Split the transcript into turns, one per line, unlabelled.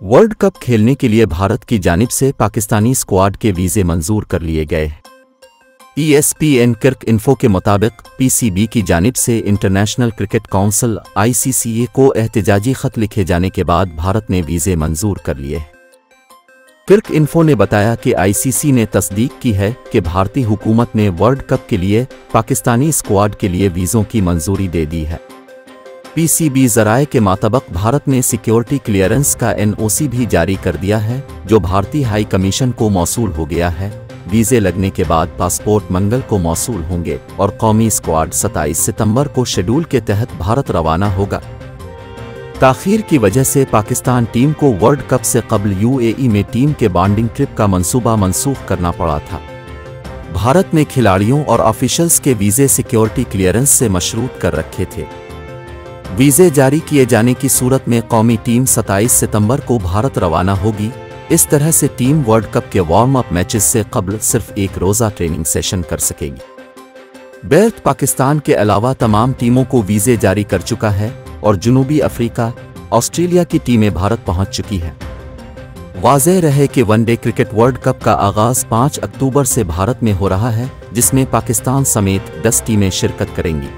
World cup खेलने के लिए भारत की जानिब से पाकिस्तानी स्क्वाड के वीज़े मंजूर कर लिए गए। ESPN क्रिक इन्फो के मुताबिक PCB की जानिब से इंटरनेशनल क्रिकेट काउंसिल ICCA को एहतजाजी खत लिखे जाने के बाद भारत ने वीज़े मंजूर कर लिए। क्रिक इन्फो ने बताया कि ICC ने तस्दीक की है कि भारतीय हुकूमत ने वर्ल्ड कप के लिए पाकिस्तानी स्क्वाड के लिए वीज़ों की मंजूरी दे दी है। PCB ज़राए के मुताबिक भारत ने सिक्योरिटी क्लियरेंस का NOC भी जारी कर दिया है, जो भारतीय हाई कमीशन को मौसूल हो गया है। वीज़े लगने के बाद पासपोर्ट मंगल को मौसूल होंगे और कौमी स्क्वाड 27 सितंबर को शेड्यूल के तहत भारत रवाना होगा। ताख़ीर की वजह से पाकिस्तान टीम को वर्ल्ड कप से कबल UAE में टीम के बॉन्डिंग ट्रिप का मंसूबा मनसूख करना पड़ा था। भारत ने खिलाड़ियों और ऑफिशियल्स के वीज़े सिक्योरिटी क्लियरेंस से मशरूत कर रखे थे। वीज़े जारी किए जाने की सूरत में कौमी टीम 27 सितंबर को भारत रवाना होगी। इस तरह से टीम वर्ल्ड कप के वार्म अप मैचेस से कबल सिर्फ एक रोज़ा ट्रेनिंग सेशन कर सकेगी। बेल्ट पाकिस्तान के अलावा तमाम टीमों को वीज़े जारी कर चुका है और जनूबी अफ्रीका, ऑस्ट्रेलिया की टीमें भारत पहुंच चुकी हैं। वाज़ेह रहे कि वनडे क्रिकेट वर्ल्ड कप का आगाज़ 5 अक्टूबर से भारत में हो रहा है, जिसमें पाकिस्तान समेत 10 टीमें शिरकत करेंगी।